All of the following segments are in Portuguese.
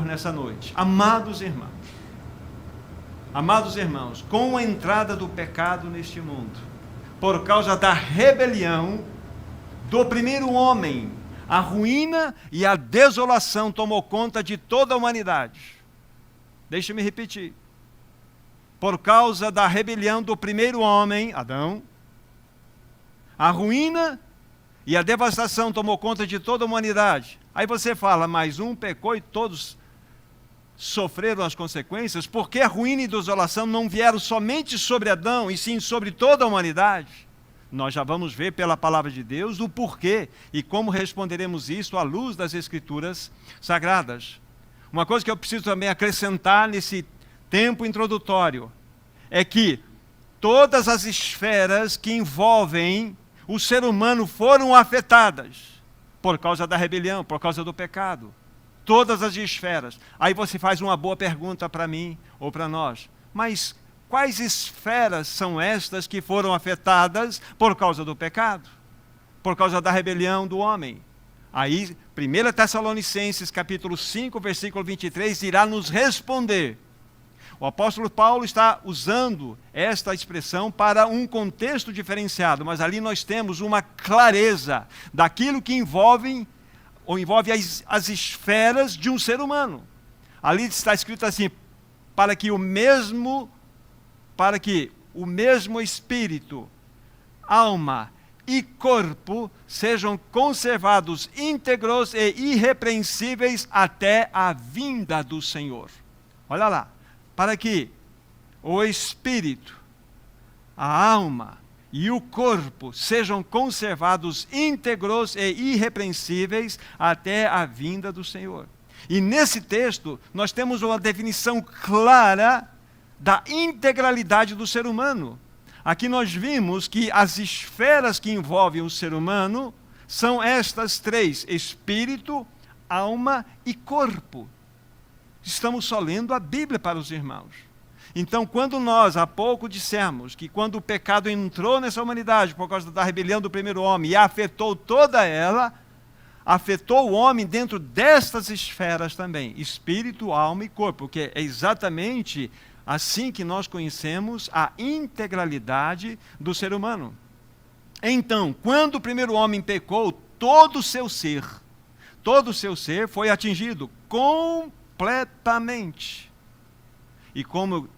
nessa noite. Amados irmãos, com a entrada do pecado neste mundo, por causa da rebelião do primeiro homem, a ruína e a desolação tomou conta de toda a humanidade. Deixe-me repetir. Por causa da rebelião do primeiro homem, Adão, a ruína e a devastação tomou conta de toda a humanidade. Aí você fala, mas um pecou e todos sofreram as consequências, porque a ruína e a desolação não vieram somente sobre Adão, e sim sobre toda a humanidade. Nós já vamos ver pela palavra de Deus o porquê e como responderemos isso à luz das Escrituras Sagradas. Uma coisa que eu preciso também acrescentar nesse tempo introdutório é que todas as esferas que envolvem o ser humano foram afetadas por causa da rebelião, por causa do pecado. Todas as esferas. Aí você faz uma boa pergunta para mim ou para nós. Mas quais esferas são estas que foram afetadas por causa do pecado? Por causa da rebelião do homem? Aí, 1 Tessalonicenses, capítulo 5, versículo 23, irá nos responder. O apóstolo Paulo está usando esta expressão para um contexto diferenciado, mas ali nós temos uma clareza daquilo que envolve as esferas de um ser humano. Ali está escrito assim, para que o mesmo espírito, alma e corpo sejam conservados íntegros e irrepreensíveis até a vinda do Senhor. Olha lá, para que o espírito, a alma e o corpo sejam conservados íntegros e irrepreensíveis até a vinda do Senhor. E nesse texto, nós temos uma definição clara da integralidade do ser humano. Aqui nós vimos que as esferas que envolvem o ser humano são estas três: espírito, alma e corpo. Estamos só lendo a Bíblia para os irmãos. Então, quando nós, há pouco, dissemos que quando o pecado entrou nessa humanidade por causa da rebelião do primeiro homem e afetou toda ela, afetou o homem dentro destas esferas também, espírito, alma e corpo, que é exatamente assim que nós conhecemos a integralidade do ser humano. Então, quando o primeiro homem pecou, todo o seu ser foi atingido completamente. E como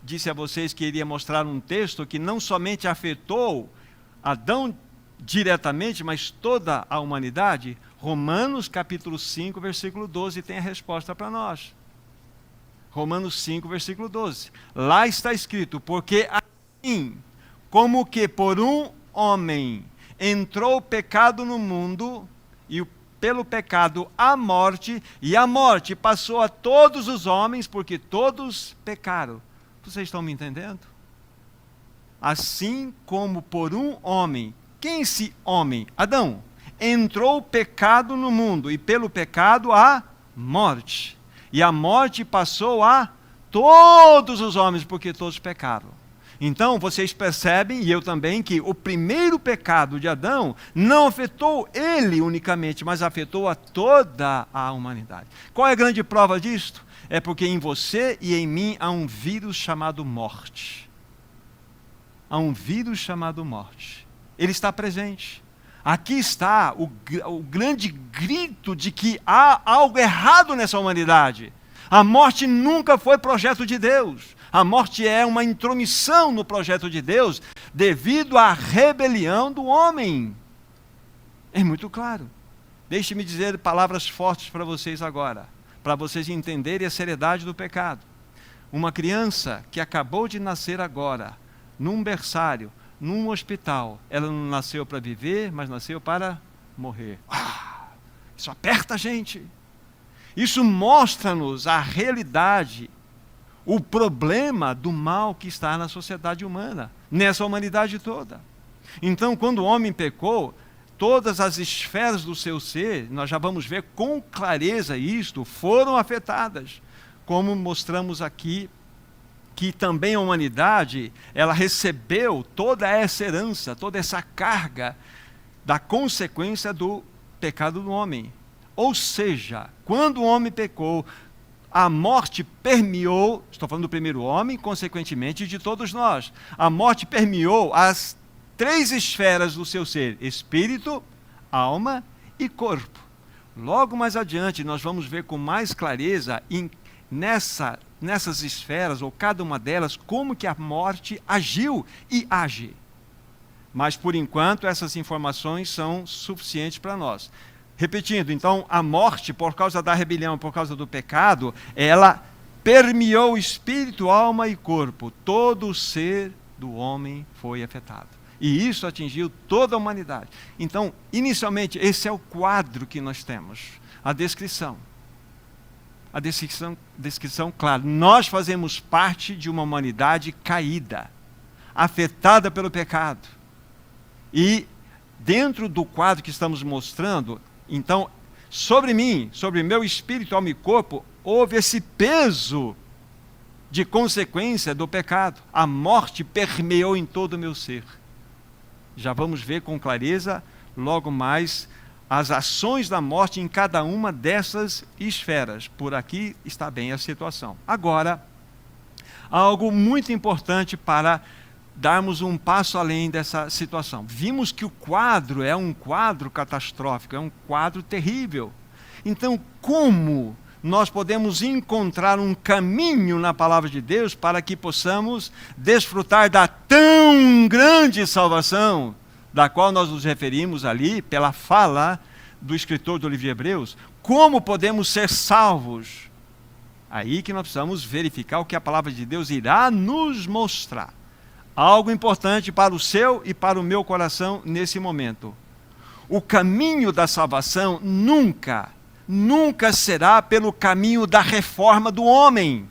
disse a vocês que iria mostrar um texto que não somente afetou Adão diretamente, mas toda a humanidade, Romanos capítulo 5, versículo 12, tem a resposta para nós. Romanos 5, versículo 12. Lá está escrito, porque assim como que por um homem entrou o pecado no mundo, e pelo pecado a morte, e a morte passou a todos os homens, porque todos pecaram. Vocês estão me entendendo? Assim como por um homem, quem esse homem? Adão. Entrou o pecado no mundo, e pelo pecado a morte. E a morte passou a todos os homens, porque todos pecaram. Então, vocês percebem, e eu também, que o primeiro pecado de Adão não afetou ele unicamente, mas afetou a toda a humanidade. Qual é a grande prova disto? É porque em você e em mim há um vírus chamado morte. Há um vírus chamado morte. Ele está presente. Aqui está o grande grito de que há algo errado nessa humanidade. A morte nunca foi projeto de Deus. A morte é uma intromissão no projeto de Deus devido à rebelião do homem. É muito claro. Deixe-me dizer palavras fortes para vocês agora, para vocês entenderem a seriedade do pecado. Uma criança que acabou de nascer agora, num berçário, num hospital, ela não nasceu para viver, mas nasceu para morrer. Isso aperta a gente. Isso mostra-nos a realidade, o problema do mal que está na sociedade humana, nessa humanidade toda. Então, quando o homem pecou, todas as esferas do seu ser, nós já vamos ver com clareza isto, foram afetadas. Como mostramos aqui, que também a humanidade, ela recebeu toda essa herança, toda essa carga da consequência do pecado do homem. Ou seja, quando o homem pecou, a morte permeou, estou falando do primeiro homem, consequentemente de todos nós. A morte permeou as 3 esferas do seu ser: espírito, alma e corpo. Logo mais adiante, nós vamos ver com mais clareza nessas esferas, ou cada uma delas, como que a morte agiu e age. Mas, por enquanto, essas informações são suficientes para nós. Repetindo, então, a morte, por causa da rebelião, por causa do pecado, ela permeou espírito, alma e corpo. Todo o ser do homem foi afetado. E isso atingiu toda a humanidade. Então, inicialmente, esse é o quadro que nós temos. A descrição. A descrição clara. Nós fazemos parte de uma humanidade caída, afetada pelo pecado. E, dentro do quadro que estamos mostrando, então, sobre mim, sobre meu espírito, alma e corpo, houve esse peso de consequência do pecado. A morte permeou em todo o meu ser. Já vamos ver com clareza, logo mais, as ações da morte em cada uma dessas esferas. Por aqui está bem a situação. Agora, algo muito importante para darmos um passo além dessa situação. Vimos que o quadro é um quadro catastrófico, é um quadro terrível. Então, como nós podemos encontrar um caminho na palavra de Deus para que possamos desfrutar da tão grande salvação, da qual nós nos referimos ali pela fala do escritor do livro de Hebreus? Como podemos ser salvos? Aí que nós precisamos verificar o que a palavra de Deus irá nos mostrar. Algo importante para o seu e para o meu coração nesse momento. O caminho da salvação nunca será pelo caminho da reforma do homem.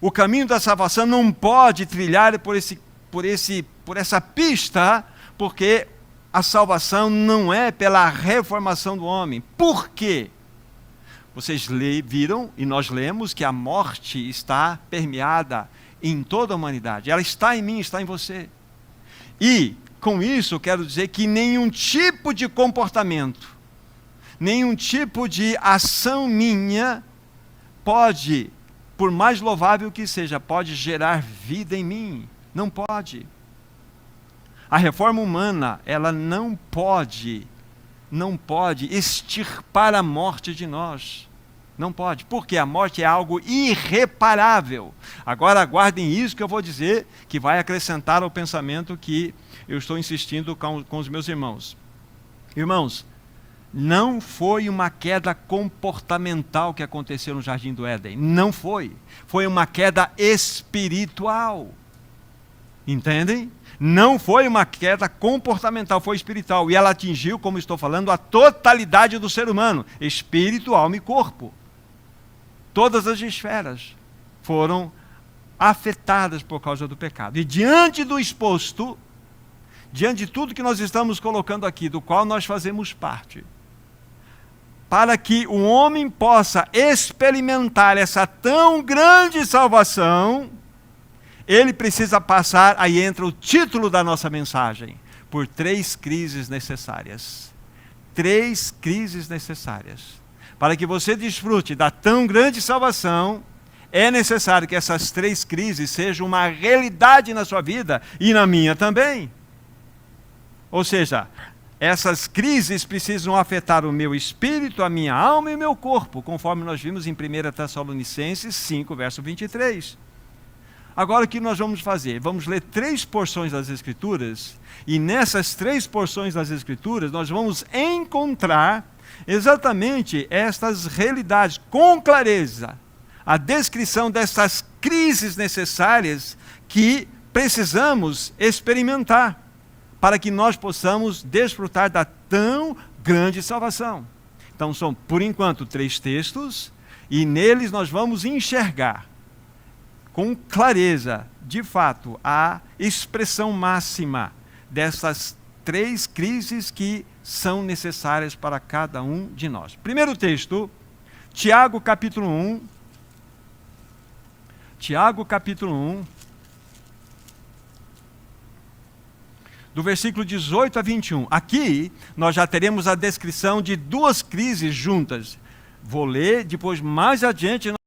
O caminho da salvação não pode trilhar por essa pista, porque a salvação não é pela reformação do homem. Por quê? Vocês viram e nós lemos que a morte está permeada em toda a humanidade. Ela está em mim, está em você. E, com isso, eu quero dizer que nenhum tipo de comportamento, nenhum tipo de ação minha pode, por mais louvável que seja, pode gerar vida em mim. Não pode. A reforma humana, ela não pode extirpar a morte de nós. Não pode, porque a morte é algo irreparável. Agora aguardem isso que eu vou dizer, que vai acrescentar ao pensamento que eu estou insistindo com os meus irmãos. Irmãos, não foi uma queda comportamental que aconteceu no Jardim do Éden. Não foi. Foi uma queda espiritual. Entendem? Não foi uma queda comportamental, foi espiritual. E ela atingiu, como estou falando, a totalidade do ser humano. Espírito, alma e corpo. Todas as esferas foram afetadas por causa do pecado. E diante do exposto, diante de tudo que nós estamos colocando aqui, do qual nós fazemos parte, para que o homem possa experimentar essa tão grande salvação, ele precisa passar, aí entra o título da nossa mensagem, por 3 crises necessárias. 3 crises necessárias. Para que você desfrute da tão grande salvação, é necessário que essas 3 crises sejam uma realidade na sua vida e na minha também. Ou seja, essas crises precisam afetar o meu espírito, a minha alma e o meu corpo, conforme nós vimos em 1 Tessalonicenses 5, verso 23. Agora o que nós vamos fazer? Vamos ler 3 porções das Escrituras, e nessas 3 porções das Escrituras nós vamos encontrar exatamente estas realidades, com clareza, a descrição dessas crises necessárias que precisamos experimentar, para que nós possamos desfrutar da tão grande salvação. Então são, por enquanto, 3 textos, e neles nós vamos enxergar com clareza, de fato, a expressão máxima dessas 3 crises que são necessárias para cada um de nós. Primeiro texto, Tiago capítulo 1. Tiago capítulo 1. do versículo 18 a 21. Aqui nós já teremos a descrição de duas crises juntas. Vou ler, depois mais adiante